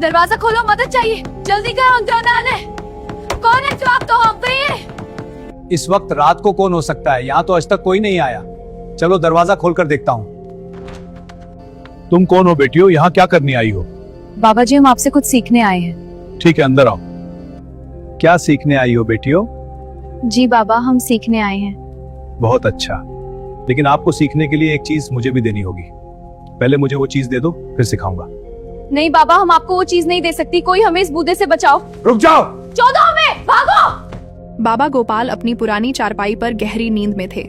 दरवाजा खोलो, मदद चाहिए, जल्दी करो, जाना आने। कौन है? जवाब दो, हम पे हैं। इस वक्त रात को कौन हो सकता है? यहाँ तो आज तक कोई नहीं आया। चलो दरवाजा खोलकर देखता हूँ। तुम कौन हो बेटियों? यहाँ क्या करने आई हो? बाबा जी, हम आपसे कुछ सीखने आए हैं। ठीक है, अंदर आओ। क्या सीखने आई हो बेटियों? जी बाबा, हम सीखने आए हैं। बहुत अच्छा, लेकिन आपको सीखने के लिए एक चीज मुझे भी देनी होगी। पहले मुझे वो चीज दे दो, फिर सिखाऊंगा। नहीं बाबा, हम आपको वो चीज नहीं दे सकती। कोई हमें इस बूदे से बचाओ। रुक जाओ। चौदह हमें, भागो। बाबा गोपाल अपनी पुरानी चारपाई पर गहरी नींद में थे।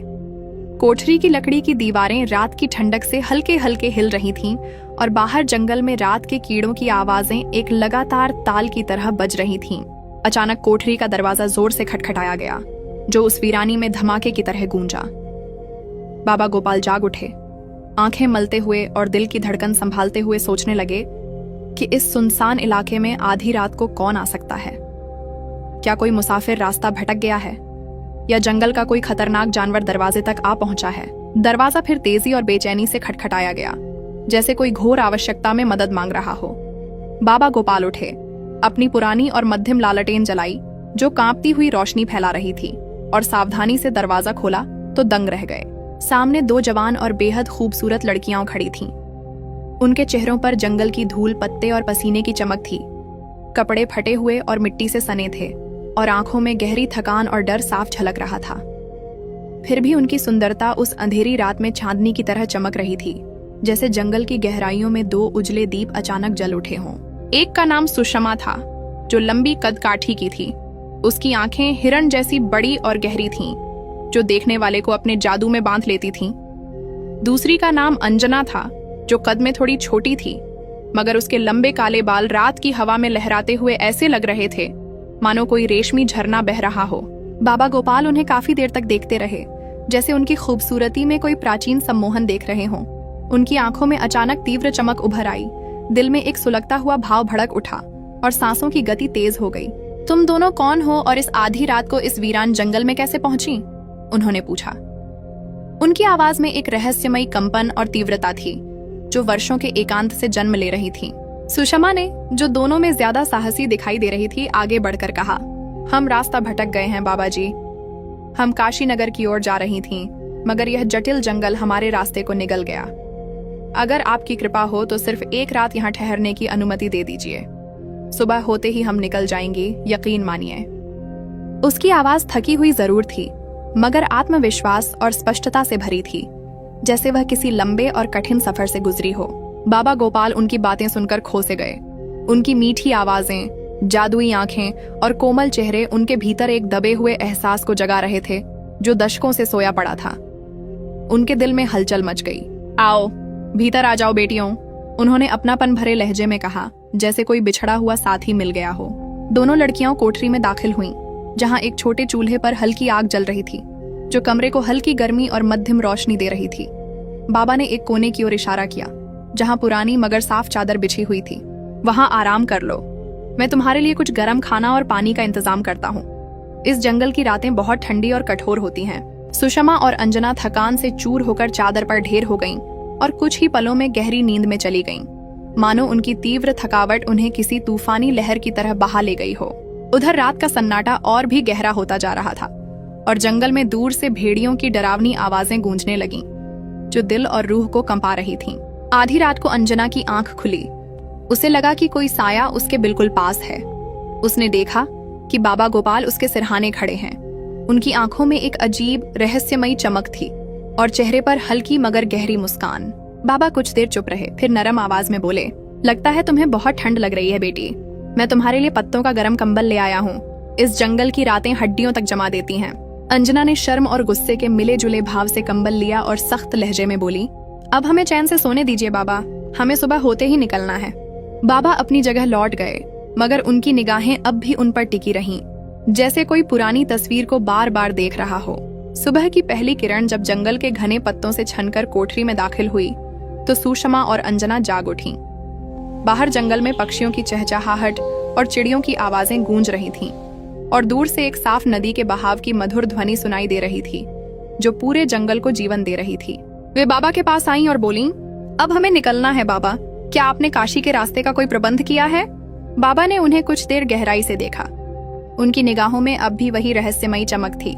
कोठरी की लकड़ी की दीवारें रात की ठंडक से हल्के हल्के हिल रही थीं और बाहर जंगल में रात के कीड़ों की आवाजें एक लगातार ताल की तरह बज रही थीं। अचानक कोठरी का दरवाजा जोर से खटखटाया गया, जो उस वीरानी में धमाके की तरह गूंजा। बाबा गोपाल जाग उठे, आंखें मलते हुए और दिल की धड़कन संभालते हुए सोचने लगे कि इस सुनसान इलाके में आधी रात को कौन आ सकता है। क्या कोई मुसाफिर रास्ता भटक गया है या जंगल का कोई खतरनाक जानवर दरवाजे तक आ पहुंचा है। दरवाजा फिर तेजी और बेचैनी से खटखटाया गया, जैसे कोई घोर आवश्यकता में मदद मांग रहा हो। बाबा गोपाल उठे, अपनी पुरानी और मध्यम लालटेन जलाई जो कांपती हुई रोशनी फैला रही थी, और सावधानी से दरवाजा खोला तो दंग रह गए। सामने दो जवान और बेहद खूबसूरत लड़कियां खड़ी थीं। उनके चेहरों पर जंगल की धूल, पत्ते और पसीने की चमक थी। कपड़े फटे हुए और मिट्टी से सने थे और आंखों में गहरी थकान और डर साफ झलक रहा था। फिर भी उनकी सुंदरता उस अंधेरी रात में चांदनी की तरह चमक रही थी, जैसे जंगल की गहराइयों में दो उजले दीप अचानक जल उठे हों। एक का नाम सुषमा था, जो लंबी कद काठी की थी। उसकी आंखें हिरण जैसी बड़ी और गहरी थीं, जो देखने वाले को अपने जादू में बांध लेती थीं। दूसरी का नाम अंजना था, जो कद में थोड़ी छोटी थी, मगर उसके लंबे काले बाल रात की हवा में लहराते हुए ऐसे लग रहे थे मानो कोई रेशमी झरना बह रहा हो। बाबा गोपाल उन्हें काफी देर तक देखते रहे, जैसे उनकी खूबसूरती में कोई प्राचीन सम्मोहन देख रहे हों। उनकी आंखों में अचानक तीव्र चमक उभर आई, दिल में एक सुलगता हुआ भाव भड़क उठा और सांसों की गति तेज हो गई। तुम दोनों कौन हो और इस आधी रात को इस वीरान जंगल में कैसे पहुंची? उन्होंने पूछा। उनकी आवाज में एक रहस्यमयी कंपन और तीव्रता थी, जो वर्षों के एकांत से जन्म ले रही थी। सुषमा ने, जो दोनों में ज्यादा साहसी दिखाई दे रही थी, आगे बढ़कर कहा, हम रास्ता भटक गए हैं बाबा जी। हम काशी नगर की ओर जा रही थीं, मगर यह जटिल जंगल हमारे रास्ते को निगल गया। अगर आपकी कृपा हो तो सिर्फ एक रात यहाँ ठहरने की अनुमति दे दीजिए। सुबह होते ही हम निकल जाएंगे, यकीन मानिए। उसकी आवाज थकी हुई जरूर थी, मगर आत्मविश्वास और स्पष्टता से भरी थी, जैसे वह किसी लंबे और कठिन सफर से गुजरी हो। बाबा गोपाल उनकी बातें सुनकर खो से गए। उनकी मीठी आवाजें, जादुई आंखें और कोमल चेहरे उनके भीतर एक दबे हुए एहसास को जगा रहे थे, जो दशकों से सोया पड़ा था। उनके दिल में हलचल मच गई। आओ, भीतर आ जाओ बेटियों, उन्होंने अपनापन भरे लहजे में कहा, जैसे कोई बिछड़ा हुआ साथी मिल गया हो। दोनों लड़कियां कोठरी में दाखिल हुईं, जहां एक छोटे चूल्हे पर हल्की आग जल रही थी, जो कमरे को हल्की गर्मी और मध्यम रोशनी दे रही थी। बाबा ने एक कोने की ओर इशारा किया, जहां पुरानी मगर साफ चादर बिछी हुई थी। वहां आराम कर लो, मैं तुम्हारे लिए कुछ गर्म खाना और पानी का इंतजाम करता हूँ। इस जंगल की रातें बहुत ठंडी और कठोर होती हैं। सुषमा और अंजना थकान से चूर होकर चादर पर ढेर हो गईं और कुछ ही पलों में गहरी नींद में चली गईं, मानो उनकी तीव्र थकावट उन्हें किसी तूफानी लहर की तरह बहा ले गई हो। उधर रात का सन्नाटा और भी गहरा होता जा रहा था और जंगल में दूर से भेड़ियों की डरावनी आवाजें गूंजने लगीं, जो दिल और रूह को कंपा रही थीं। आधी रात को अंजना की आंख खुली। उसे लगा कि कोई साया उसके बिल्कुल पास है। उसने देखा कि बाबा गोपाल उसके सिरहाने खड़े हैं। उनकी आंखों में एक अजीब रहस्यमयी चमक थी और चेहरे पर हल्की मगर गहरी मुस्कान। बाबा कुछ देर चुप रहे, फिर नरम आवाज में बोले, लगता है तुम्हें बहुत ठंड लग रही है बेटी। मैं तुम्हारे लिए पत्तों का गर्म कंबल ले आया हूँ। इस जंगल की रातें हड्डियों तक जमा देती हैं। अंजना ने शर्म और गुस्से के मिले जुले भाव से कंबल लिया और सख्त लहजे में बोली, अब हमें चैन से सोने दीजिए बाबा, हमें सुबह होते ही निकलना है। बाबा अपनी जगह लौट गए, मगर उनकी निगाहें अब भी उन पर टिकी रहीं, जैसे कोई पुरानी तस्वीर को बार बार देख रहा हो। सुबह की पहली किरण जब जंगल के घने पत्तों से छनकर कोठरी में दाखिल हुई, तो सुषमा और अंजना जाग उठीं। बाहर जंगल में पक्षियों की चहचहाहट और चिड़ियों की आवाजें गूंज रही थीं, और दूर से एक साफ नदी के बहाव की मधुर ध्वनि सुनाई दे रही थी, जो पूरे जंगल को जीवन दे रही थी। वे बाबा के पास आईं और बोलीं, अब हमें निकलना है बाबा, क्या आपने काशी के रास्ते का कोई प्रबंध किया है? बाबा ने उन्हें कुछ देर गहराई से देखा। उनकी निगाहों में अब भी वही रहस्यमयी चमक थी।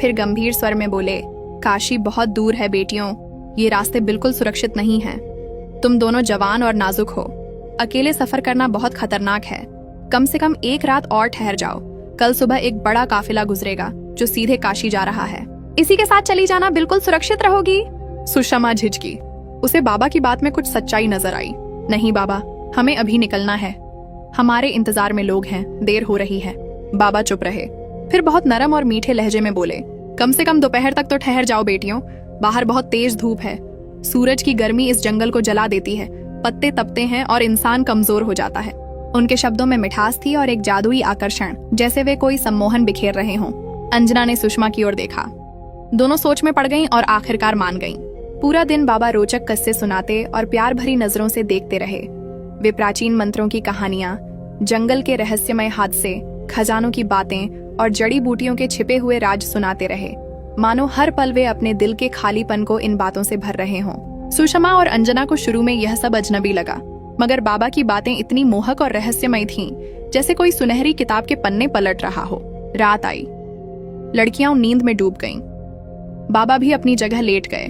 फिर गंभीर स्वर में बोले, काशी बहुत दूर है बेटियों, ये रास्ते बिल्कुल सुरक्षित नहीं हैं। तुम दोनों जवान और नाजुक हो, अकेले सफर करना बहुत खतरनाक है। कम से कम एक रात और ठहर जाओ, कल सुबह एक बड़ा काफिला गुजरेगा जो सीधे काशी जा रहा है। इसी के साथ चली जाना बिल्कुल सुरक्षित रहोगी। सुषमा झिझकी। उसे बाबा की बात में कुछ सच्चाई नजर आई। नहीं बाबा, हमें अभी निकलना है, हमारे इंतजार में लोग हैं, देर हो रही है। बाबा चुप रहे, फिर बहुत नरम और मीठे लहजे में बोले, कम से कम दोपहर तक तो ठहर जाओ बेटियों, बाहर बहुत तेज धूप है। सूरज की गर्मी इस जंगल को जला देती है, पत्ते तपते हैं और इंसान कमजोर हो जाता है। उनके शब्दों में मिठास थी और एक जादुई आकर्षण, जैसे वे कोई सम्मोहन बिखेर रहे हों। अंजना ने सुषमा की ओर देखा। दोनों सोच में पड़ गईं और आखिरकार मान गईं। पूरा दिन बाबा रोचक किस्से सुनाते और प्यार भरी नजरों से देखते रहे। वे प्राचीन मंत्रों की कहानियां, जंगल के रहस्यमय हादसे, खजानों की बातें और जड़ी बूटियों के छिपे हुए राज सुनाते रहे, मानो हर पल वे अपने दिल के खालीपन को इन बातों से भर रहे हों। सुषमा और अंजना को शुरू में यह सब अजनबी लगा, मगर बाबा की बातें इतनी मोहक और रहस्यमय थीं, जैसे कोई सुनहरी किताब के पन्ने पलट रहा हो। रात आई, लड़कियां नींद में डूब गईं। बाबा भी अपनी जगह लेट गए।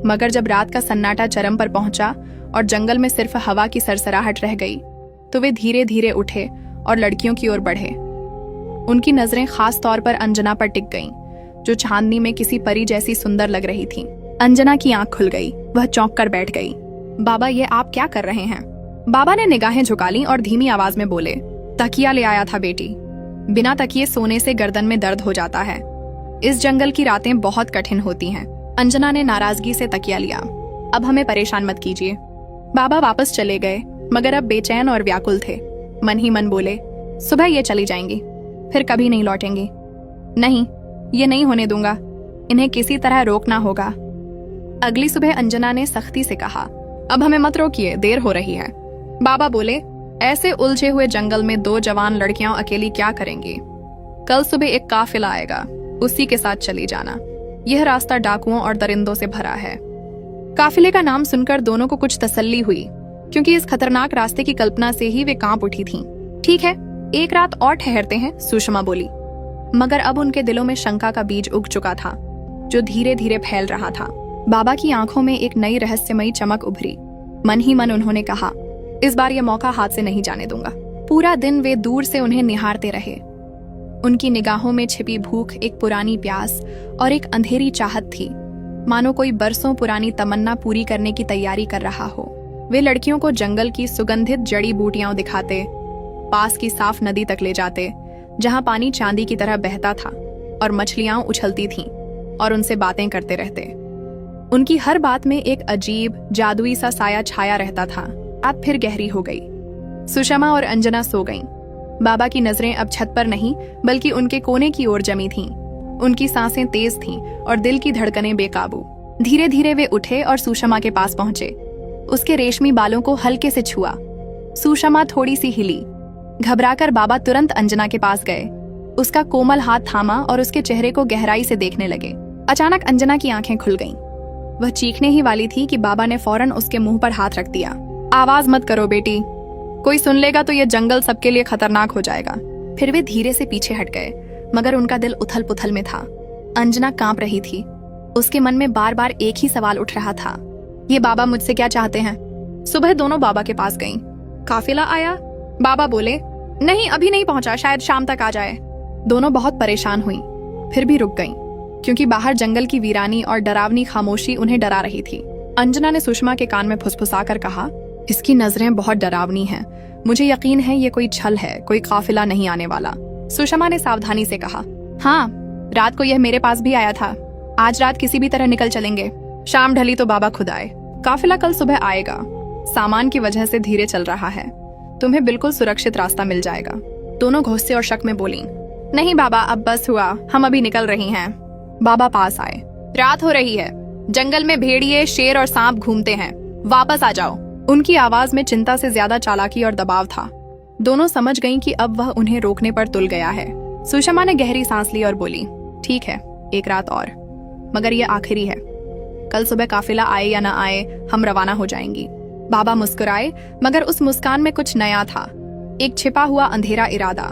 मगर जब रात का सन्नाटा चरम पर पहुंचा और जंगल में सिर्फ हवा की सरसराहट रह गई, तो वे धीरे धीरे उठे और लड़कियों की ओर बढ़े। उनकी नजरें खास तौर पर अंजना पर टिक गईं, जो चांदनी में किसी परी जैसी सुंदर लग रही थी। अंजना की आंख खुल गई, वह चौंक कर बैठ गई। बाबा, ये आप क्या कर रहे हैं? बाबा ने निगाहें झुका लीं और धीमी आवाज में बोले, तकिया ले आया था बेटी। बिना तकिए सोने से गर्दन में दर्द हो जाता है। इस जंगल की रातें बहुत कठिन होती हैं। अंजना ने नाराजगी से तकिया लिया। अब हमें परेशान मत कीजिए। बाबा वापस चले गए, मगर अब बेचैन और व्याकुल थे। मन ही मन बोले, सुबह ये चली जाएंगी, फिर कभी नहीं लौटेंगी। नहीं, ये नहीं होने दूंगा, इन्हें किसी तरह रोकना होगा। अगली सुबह अंजना ने सख्ती से कहा, अब हमें मत रोकिए, देर हो रही है। बाबा बोले, ऐसे उलझे हुए जंगल में दो जवान लड़कियां अकेली क्या करेंगी? कल सुबह एक काफिला आएगा, उसी के साथ चली जाना। यह रास्ता डाकुओं और दरिंदों से भरा है। काफिले का नाम सुनकर दोनों को कुछ तसल्ली हुई, क्योंकि इस खतरनाक रास्ते की कल्पना से ही वे कांप उठी थीं। ठीक है, एक रात और ठहरते हैं, सुषमा बोली। मगर अब उनके दिलों में शंका का बीज उग चुका था, जो धीरे धीरे फैल रहा था। बाबा की आंखों में एक नई रहस्यमयी चमक उभरी। मन ही मन उन्होंने कहा, इस बार यह मौका हाथ से नहीं जाने दूंगा। पूरा दिन वे दूर से उन्हें निहारते रहे। उनकी निगाहों में छिपी भूख, एक पुरानी प्यास और एक अंधेरी चाहत थी, मानो कोई बरसों पुरानी तमन्ना पूरी करने की तैयारी कर रहा हो। वे लड़कियों को जंगल की सुगंधित जड़ी बूटियां दिखाते, पास की साफ नदी तक ले जाते, जहां पानी चांदी की तरह बहता था और मछलियां उछलती थीं, और उनसे बातें करते रहते। उनकी हर बात में एक अजीब जादुई सा साया छाया रहता था। रात फिर गहरी हो गई। सुषमा और अंजना सो गईं। बाबा की नजरें अब छत पर नहीं, बल्कि उनके कोने की ओर जमी थीं। उनकी सांसें तेज थीं और दिल की धड़कनें बेकाबू। धीरे धीरे वे उठे और सुषमा के पास पहुंचे। उसके रेशमी बालों को हल्के से छुआ। सुषमा थोड़ी सी हिली। घबराकर बाबा तुरंत अंजना के पास गए, उसका कोमल हाथ थामा और उसके चेहरे को गहराई से देखने लगे। अचानक अंजना की आंखें खुल गईं। वह चीखने ही वाली थी कि बाबा ने फौरन उसके मुंह पर हाथ रख दिया। आवाज मत करो बेटी, कोई सुन लेगा तो यह जंगल सबके लिए खतरनाक हो जाएगा। फिर वे धीरे से पीछे हट गए, मगर उनका दिल उथल पुथल में था। अंजना कांप रही थी। उसके मन में बार बार एक ही सवाल उठ रहा था, ये बाबा मुझसे क्या चाहते हैं? सुबह दोनों बाबा के पास गईं। काफिला आया? बाबा बोले, नहीं अभी नहीं पहुंचा, शायद शाम तक आ जाए। दोनों बहुत परेशान हुईं, फिर भी रुक गईं, क्योंकि बाहर जंगल की वीरानी और डरावनी खामोशी उन्हें डरा रही थी। अंजना ने सुषमा के कान में फुसफुसाकर कहा, इसकी नजरें बहुत डरावनी हैं, मुझे यकीन है ये कोई छल है, कोई काफिला नहीं आने वाला। सुषमा ने सावधानी से कहा, हाँ, रात को यह मेरे पास भी आया था। आज रात किसी भी तरह निकल चलेंगे, शाम ढली तो बाबा खुद आए। काफिला कल सुबह आएगा, सामान की वजह से धीरे चल रहा है, तुम्हें बिल्कुल सुरक्षित रास्ता मिल जाएगा। दोनों गुस्से और शक में बोली, नहीं बाबा, अब बस हुआ, हम अभी निकल रही हैं। बाबा पास आए। रात हो रही है, जंगल में भेड़िए, शेर और सांप घूमते हैं, वापस आ जाओ। उनकी आवाज में चिंता से ज्यादा चालाकी और दबाव था। दोनों समझ गईं कि अब वह उन्हें रोकने पर तुल गया है। सुषमा ने गहरी सांस ली और बोली, ठीक है, एक रात और, मगर ये आखिरी है। कल सुबह काफिला आए या न आए, हम रवाना हो जाएंगी। बाबा मुस्कुराए, मगर उस मुस्कान में कुछ नया था, एक छिपा हुआ अंधेरा इरादा,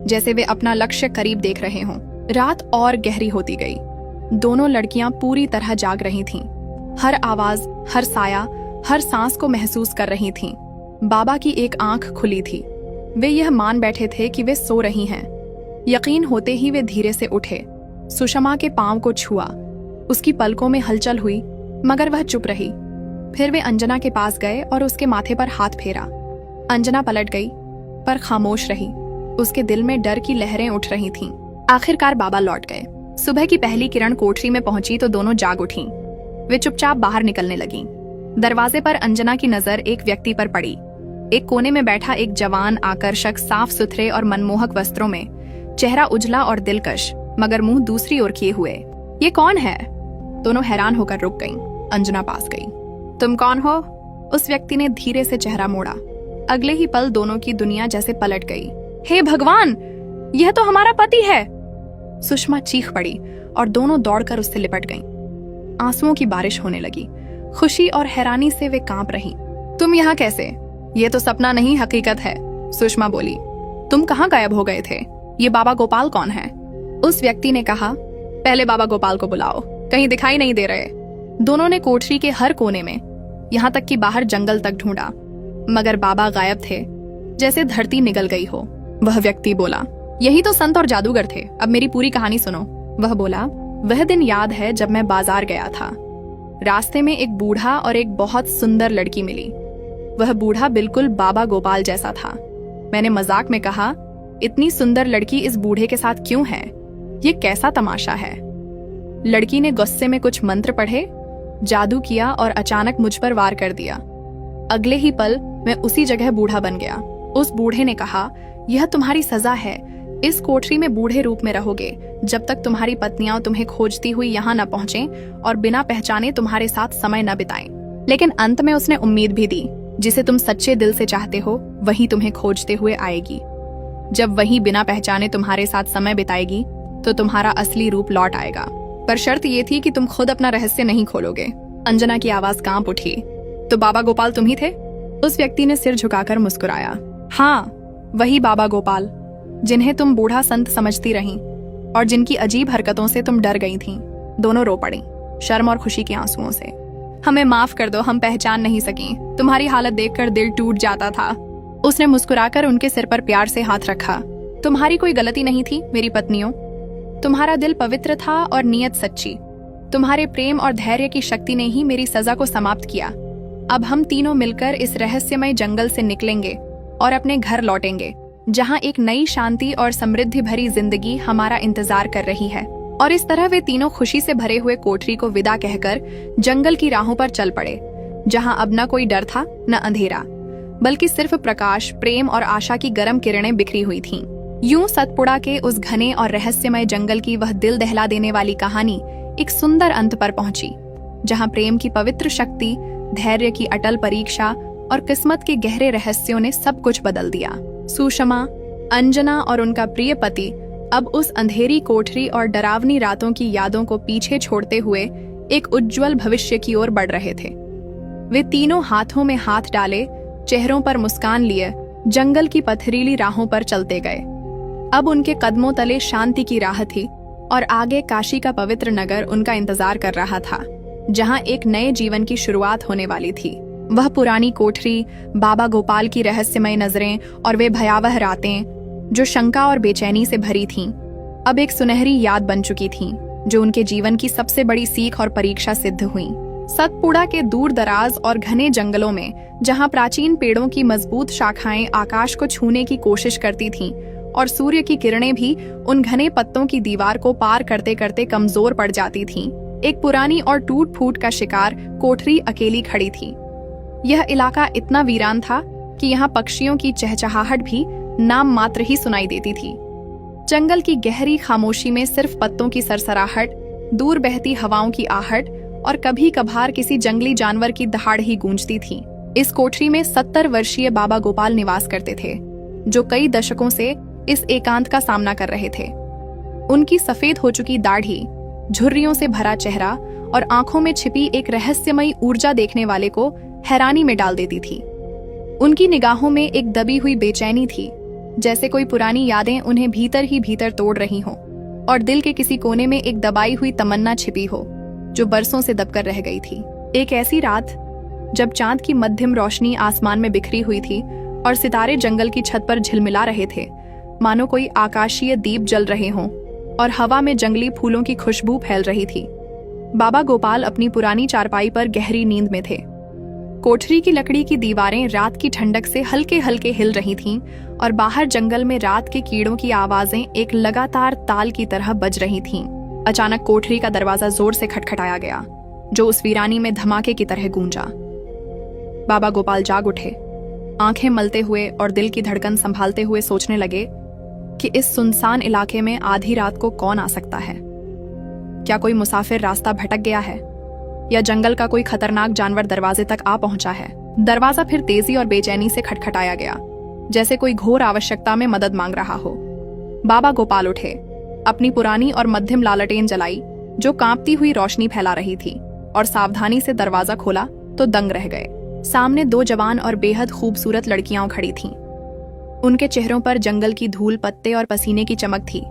जैसे वे अपना लक्ष्य करीब देख रहे हों। रात और गहरी होती गई। दोनों लड़कियां पूरी तरह जाग रही थीं। हर आवाज, हर साया, हर सांस को महसूस कर रही थीं। बाबा की एक आंख खुली थी। वे यह मान बैठे थे कि वे सो रही हैं। यकीन होते ही वे धीरे से उठे। सुषमा के पांव को छुआ। उसकी पलकों में हलचल हुई, मगर वह चुप रही। फिर वे अंजना के पास गए और उसके माथे पर हाथ फेरा। अंजना पलट गई, पर खामोश रही। उसके दिल में डर की लहरें उठ रही थीं। आखिरकार बाबा लौट गए। सुबह की पहली किरण कोठरी में पहुंची तो दोनों जाग उठीं। वे चुपचाप बाहर निकलने लगीं। दरवाजे पर अंजना की नजर एक व्यक्ति पर पड़ी। एक कोने में बैठा एक जवान, आकर्षक, साफ सुथरे और मनमोहक वस्त्रों में, चेहरा उजला और दिलकश, मगर मुंह दूसरी ओर किए हुए। ये कौन है? दोनों हैरान होकर रुक गईं। अंजना पास गई। तुम कौन हो? उस व्यक्ति ने धीरे से चेहरा मोड़ा। अगले ही पल दोनों की दुनिया जैसे पलट गई। हे भगवान, यह तो हमारा पति है! सुषमा चीख पड़ी और दोनों दौड़कर उससे लिपट गईं। आंसुओं की बारिश होने लगी। खुशी और हैरानी से वे कांप रहीं। तुम यहाँ कैसे? ये तो सपना नहीं, हकीकत है, सुषमा बोली। तुम कहाँ गायब हो गए थे? ये बाबा गोपाल कौन है? उस व्यक्ति ने कहा, पहले बाबा गोपाल को बुलाओ, कहीं दिखाई नहीं दे रहे। दोनों ने कोठरी के हर कोने में, यहाँ तक कि बाहर जंगल तक ढूंढा, मगर बाबा गायब थे, जैसे धरती निगल गई हो। वह व्यक्ति बोला, यही तो संत और जादूगर थे। अब मेरी पूरी कहानी सुनो। वह बोला, वह दिन याद है जब मैं बाजार गया था। रास्ते में एक बूढ़ा और एक बहुत सुंदर लड़की मिली। वह बूढ़ा बिल्कुल बाबा गोपाल जैसा था। मैंने मजाक में कहा, इतनी सुंदर लड़की इस बूढ़े के साथ क्यों है? ये कैसा तमाशा है? लड़की ने गुस्से में कुछ मंत्र पढ़े, जादू किया और अचानक मुझ पर वार कर दिया। अगले ही पल मैं उसी जगह बूढ़ा बन गया। उस बूढ़े ने कहा, यह तुम्हारी सजा है। इस कोठरी में बूढ़े रूप में रहोगे जब तक तुम्हारी पत्नियां तुम्हें खोजती हुई यहाँ न पहुंचें और बिना पहचाने तुम्हारे साथ समय न बिताएं। लेकिन अंत में उसने उम्मीद भी दी, जिसे तुम सच्चे दिल से चाहते हो वही तुम्हें खोजते हुए आएगी। जब वही बिना पहचाने तुम्हारे साथ समय बिताएगी तो तुम्हारा असली रूप लौट आएगा, पर शर्त ये थी कि तुम खुद अपना रहस्य नहीं खोलोगे। अंजना की आवाज कांप उठी। तो बाबा गोपाल तुम ही थे? उस व्यक्ति ने सिर झुकाकर मुस्कुराया। हाँ, वही बाबा गोपाल, जिन्हें तुम बूढ़ा संत समझती रहीं और जिनकी अजीब हरकतों से तुम डर गई थीं। दोनों रो पड़ी, शर्म और खुशी के आंसुओं से। हमें माफ कर दो, हम पहचान नहीं सकी। तुम्हारी हालत देखकर दिल टूट जाता था। उसने मुस्कुराकर उनके सिर पर प्यार से हाथ रखा। तुम्हारी कोई गलती नहीं थी मेरी पत्नियों। तुम्हारा दिल पवित्र था और नीयत सच्ची। तुम्हारे प्रेम और धैर्य की शक्ति ने ही मेरी सजा को समाप्त किया। अब हम तीनों मिलकर इस रहस्यमय जंगल से निकलेंगे और अपने घर लौटेंगे, जहां एक नई शांति और समृद्धि भरी जिंदगी हमारा इंतजार कर रही है। और इस तरह वे तीनों खुशी से भरे हुए कोठरी को विदा कहकर जंगल की राहों पर चल पड़े, जहां अब न कोई डर था न अंधेरा, बल्कि सिर्फ प्रकाश, प्रेम और आशा की गर्म किरणें बिखरी हुई थीं। यूं सतपुड़ा के उस घने और रहस्यमय जंगल की वह दिल दहला देने वाली कहानी एक सुंदर अंत पर पहुंची, जहां प्रेम की पवित्र शक्ति, धैर्य की अटल परीक्षा और किस्मत के गहरे रहस्यों ने सब कुछ बदल दिया। सुषमा, अंजना और उनका प्रिय पति अब उस अंधेरी कोठरी और डरावनी रातों की यादों को पीछे छोड़ते हुए एक उज्जवल भविष्य की ओर बढ़ रहे थे। वे तीनों हाथों में हाथ डाले, चेहरों पर मुस्कान लिए जंगल की पथरीली राहों पर चलते गए। अब उनके कदमों तले शांति की राह थी और आगे काशी का पवित्र नगर उनका इंतजार कर रहा था, जहां एक नए जीवन की शुरुआत होने वाली थी। वह पुरानी कोठरी, बाबा गोपाल की रहस्यमय नजरें और वे भयावह रातें जो शंका और बेचैनी से भरी थीं, अब एक सुनहरी याद बन चुकी थीं, जो उनके जीवन की सबसे बड़ी सीख और परीक्षा सिद्ध हुई। सतपुड़ा के दूर दराज और घने जंगलों में, जहां प्राचीन पेड़ों की मजबूत शाखाएं आकाश को छूने की कोशिश करती थीं और सूर्य की किरणें भी उन घने पत्तों की दीवार को पार करते करते कमजोर पड़ जाती थीं, एक पुरानी और टूट फूट का शिकार कोठरी अकेली खड़ी थी। यह इलाका इतना वीरान था कि यहाँ पक्षियों की चहचहाहट भी नाम मात्र ही सुनाई देती थी। जंगल की गहरी खामोशी में सिर्फ पत्तों की सरसराहट, दूर बहती हवाओं की आहट और कभी कभार किसी जंगली जानवर की दहाड़ ही गूंजती थी। इस कोठरी में 70 वर्षीय बाबा गोपाल निवास करते थे, जो कई दशकों से इस एकांत का सामना कर रहे थे। उनकी सफेद हो चुकी दाढ़ी, झुर्रियों से भरा चेहरा और आंखों में छिपी एक रहस्यमयी ऊर्जा देखने वाले को हैरानी में डाल देती थी। उनकी निगाहों में एक दबी हुई बेचैनी थी, जैसे कोई पुरानी यादें उन्हें भीतर ही भीतर तोड़ रही हों और दिल के किसी कोने में एक दबाई हुई तमन्ना छिपी हो जो बरसों से दबकर रह गई थी। एक ऐसी रात जब चांद की मध्यम रोशनी आसमान में बिखरी हुई थी और सितारे जंगल की छत पर झिलमिला रहे थे, मानो कोई आकाशीय दीप जल रहे हों और हवा में जंगली फूलों की खुशबू फैल रही थी। बाबा गोपाल अपनी पुरानी चारपाई पर गहरी नींद में थे। कोठरी की लकड़ी की दीवारें रात की ठंडक से हल्के हल्के हिल रही थीं और बाहर जंगल में रात के कीड़ों की आवाजें एक लगातार ताल की तरह बज रही थीं। अचानक कोठरी का दरवाजा जोर से खटखटाया गया, जो उस वीरानी में धमाके की तरह गूंजा। बाबा गोपाल जाग उठे, आंखें मलते हुए और दिल की धड़कन संभालते हुए सोचने लगे कि इस सुनसान इलाके में आधी रात को कौन आ सकता है। क्या कोई मुसाफिर रास्ता भटक गया है या जंगल का कोई खतरनाक जानवर दरवाजे तक आ पहुंचा है। दरवाजा फिर तेजी और बेचैनी से खटखटाया गया, जैसे कोई घोर आवश्यकता में मदद मांग रहा हो। बाबा गोपाल उठे, अपनी पुरानी और मध्यम लालटेन जलाई जो कांपती हुई रोशनी फैला रही थी, और सावधानी से दरवाजा खोला तो दंग रह गए। सामने दो जवान और बेहद खूबसूरत लड़कियां खड़ी थीं। उनके चेहरों पर जंगल की धूल, पत्ते और पसीने की चमक थी।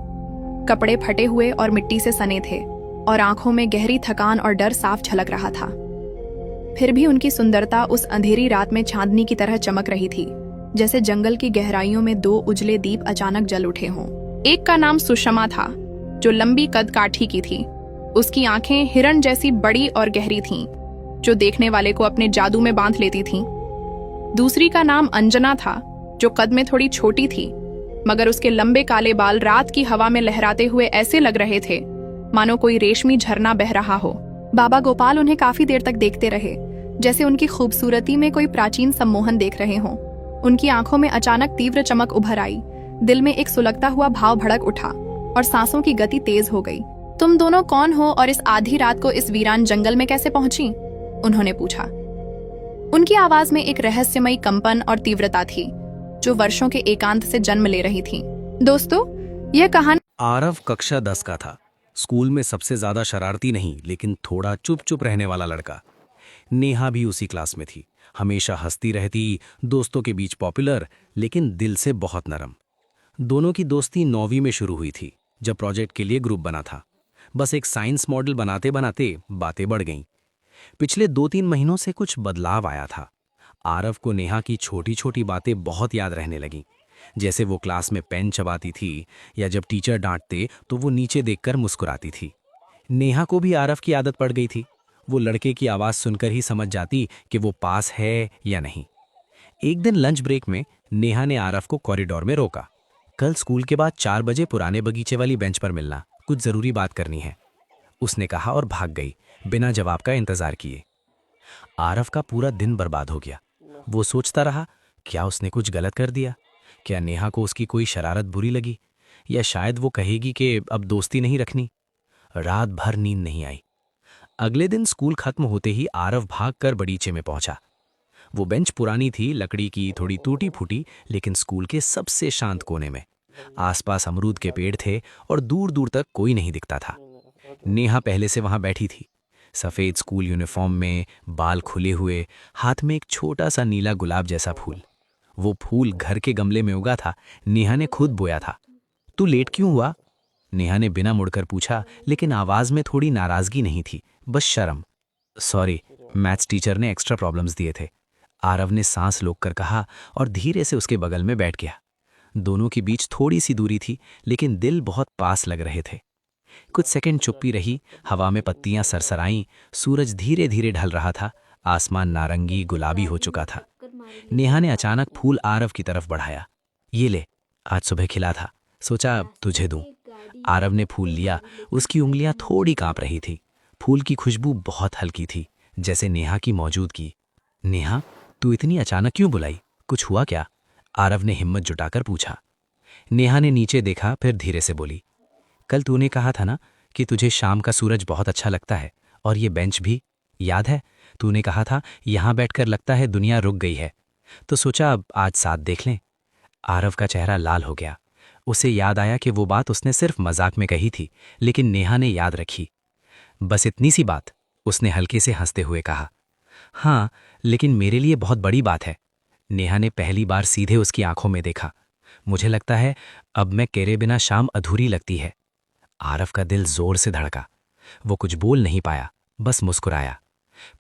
कपड़े फटे हुए और मिट्टी से सने थे और आंखों में गहरी थकान और डर साफ झलक रहा था। फिर भी उनकी सुंदरता उस अंधेरी रात में चांदनी की तरह चमक रही थी, जैसे जंगल की गहराइयों में दो उजले दीप अचानक जल उठे हों। एक का नाम सुषमा था, जो लंबी कद काठी की थी। उसकी आंखें हिरण जैसी बड़ी और गहरी थीं, जो देखने वाले को अपने जादू में बांध लेती थीं। दूसरी का नाम अंजना था, जो कद में थोड़ी छोटी थी, मगर उसके लंबे काले बाल रात की हवा में लहराते हुए ऐसे लग रहे थे मानो कोई रेशमी झरना बह रहा हो। बाबा गोपाल उन्हें काफी देर तक देखते रहे, जैसे उनकी खूबसूरती में कोई प्राचीन सम्मोहन देख रहे हों। उनकी आंखों में अचानक तीव्र चमक उभर आई, दिल में एक सुलगता हुआ भाव भड़क उठा और सांसों की गति तेज हो गई। तुम दोनों कौन हो और इस आधी रात को इस वीरान जंगल में कैसे पहुंची? उन्होंने पूछा। उनकी आवाज में एक रहस्यमयी कंपन और तीव्रता थी, जो वर्षों के एकांत से जन्म ले रही थी। दोस्तों, यह कहानी आरव कक्षा 10 का था। स्कूल में सबसे ज्यादा शरारती नहीं, लेकिन थोड़ा चुप चुप रहने वाला लड़का। नेहा भी उसी क्लास में थी, हमेशा हंसती रहती, दोस्तों के बीच पॉपुलर, लेकिन दिल से बहुत नरम। दोनों की दोस्ती 9वीं में शुरू हुई थी, जब प्रोजेक्ट के लिए ग्रुप बना था। बस एक साइंस मॉडल बनाते बनाते बातें बढ़ गईं। पिछले 2-3 महीनों से कुछ बदलाव आया था। आरव को नेहा की छोटी छोटी बातें बहुत याद रहने लगीं, जैसे वो क्लास में पेन चबाती थी या जब टीचर डांटते तो वो नीचे देखकर मुस्कुराती थी। नेहा को भी आरव की आदत पड़ गई थी। वो लड़के की आवाज़ सुनकर ही समझ जाती कि वो पास है या नहीं। एक दिन लंच ब्रेक में नेहा ने आरव को कॉरिडोर में रोका। कल स्कूल के बाद 4 बजे पुराने बगीचे वाली बेंच पर मिलना, कुछ ज़रूरी बात करनी है, उसने कहा और भाग गई, बिना जवाब का इंतजार किए। आरव का पूरा दिन बर्बाद हो गया। वो सोचता रहा, क्या उसने कुछ गलत कर दिया? क्या नेहा को उसकी कोई शरारत बुरी लगी, या शायद वो कहेगी कि अब दोस्ती नहीं रखनी? रात भर नींद नहीं आई। अगले दिन स्कूल खत्म होते ही आरव भागकर बगीचे में पहुंचा। वो बेंच पुरानी थी, लकड़ी की, थोड़ी टूटी फूटी, लेकिन स्कूल के सबसे शांत कोने में। आसपास अमरूद के पेड़ थे और दूर दूर तक कोई नहीं दिखता था। नेहा पहले से वहां बैठी थी, सफेद स्कूल यूनिफॉर्म में, बाल खुले हुए, हाथ में एक छोटा सा नीला गुलाब जैसा फूल। वो फूल घर के गमले में उगा था, नेहा ने खुद बोया था। तू लेट क्यों हुआ? नेहा ने बिना मुड़कर पूछा, लेकिन आवाज में थोड़ी नाराजगी नहीं थी, बस शर्म। सॉरी, मैथ्स टीचर ने एक्स्ट्रा प्रॉब्लम्स दिए थे, आरव ने सांस रोककर कहा और धीरे से उसके बगल में बैठ गया। दोनों के बीच थोड़ी सी दूरी थी, लेकिन दिल बहुत पास लग रहे थे। कुछ सेकंड चुप्पी रही, हवा में पत्तियां सरसराईं, सूरज धीरे धीरे ढल रहा था, आसमान नारंगी गुलाबी हो चुका था। नेहा ने अचानक फूल आरव की तरफ बढ़ाया। ये ले, आज सुबह खिला था, सोचा तुझे दूं। आरव ने फूल लिया, उसकी उंगलियां थोड़ी कांप रही थी। फूल की खुशबू बहुत हल्की थी, जैसे नेहा की मौजूदगी। नेहा, तू इतनी अचानक क्यों बुलाई? कुछ हुआ क्या? आरव ने हिम्मत जुटाकर पूछा। नेहा ने नीचे देखा, फिर धीरे से बोली, कल तूने कहा था ना कि तुझे शाम का सूरज बहुत अच्छा लगता है, और ये बेंच भी, याद है? तूने कहा था यहाँ बैठकर लगता है दुनिया रुक गई है, तो सोचा अब आज साथ देख लें। आरव का चेहरा लाल हो गया। उसे याद आया कि वो बात उसने सिर्फ मजाक में कही थी, लेकिन नेहा ने याद रखी। बस इतनी सी बात, उसने हल्के से हंसते हुए कहा। हाँ, लेकिन मेरे लिए बहुत बड़ी बात है। नेहा ने पहली बार सीधे उसकी आंखों में देखा। मुझे लगता है अब मैं तेरे बिना शाम अधूरी लगती है। आरव का दिल जोर से धड़का। वो कुछ बोल नहीं पाया, बस मुस्कुराया।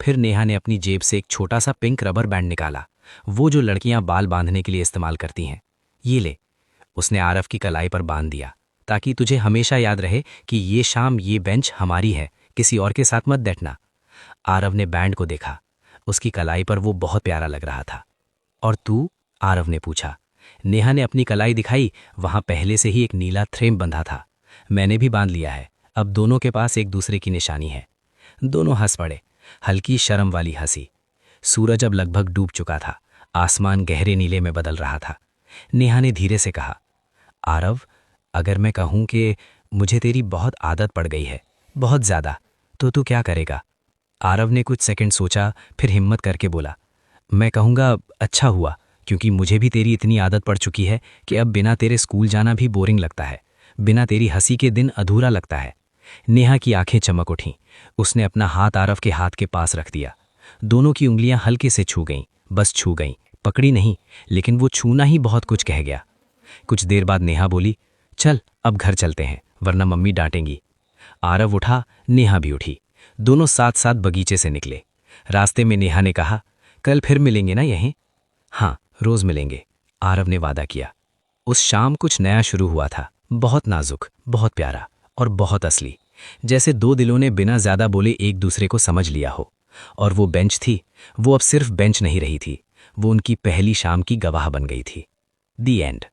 फिर नेहा ने अपनी जेब से एक छोटा सा पिंक रबर बैंड निकाला, वो जो लड़कियां बाल बांधने के लिए इस्तेमाल करती हैं। ये ले। उसने आरव की कलाई पर बांध दिया, ताकि तुझे हमेशा याद रहे कि ये शाम ये बेंच हमारी है, किसी और के साथ मत बैठना। आरव ने बैंड को देखा। उसकी कलाई पर वो बहुत प्यारा लग रहा था। और तू? आरव ने पूछा। नेहा ने अपनी कलाई दिखाई। वहां पहले से ही एक नीला थ्रेम बंधा था। मैंने भी बांध लिया है। अब दोनों के पास एक दूसरे की निशानी है। दोनों हंस पड़े, हल्की शर्म वाली हंसी। सूरज अब लगभग डूब चुका था। आसमान गहरे नीले में बदल रहा था। नेहा ने धीरे से कहा, आरव, अगर मैं कहूं कि मुझे तेरी बहुत आदत पड़ गई है, बहुत ज्यादा, तो तू क्या करेगा? आरव ने कुछ सेकंड सोचा, फिर हिम्मत करके बोला, मैं कहूँगा अच्छा हुआ, क्योंकि मुझे भी तेरी इतनी आदत पड़ चुकी है कि अब बिना तेरे स्कूल जाना भी बोरिंग लगता है, बिना तेरी हंसी के दिन अधूरा लगता है। नेहा की आंखें चमक उठीं। उसने अपना हाथ आरव के हाथ के पास रख दिया। दोनों की उंगलियां हल्के से छू गईं, बस छू गईं, पकड़ी नहीं, लेकिन वो छूना ही बहुत कुछ कह गया। कुछ देर बाद नेहा बोली, चल अब घर चलते हैं, वरना मम्मी डांटेंगी। आरव उठा, नेहा भी उठी। दोनों साथ साथ बगीचे से निकले। रास्ते में नेहा ने कहा, कल फिर मिलेंगे ना यहीं? हाँ, रोज मिलेंगे, आरव ने वादा किया। उस शाम कुछ नया शुरू हुआ था, बहुत नाजुक, बहुत प्यारा और बहुत असली, जैसे दो दिलों ने बिना ज्यादा बोले एक दूसरे को समझ लिया हो। और वो बेंच थी, वो अब सिर्फ बेंच नहीं रही थी, वो उनकी पहली शाम की गवाह बन गई थी। दी एंड।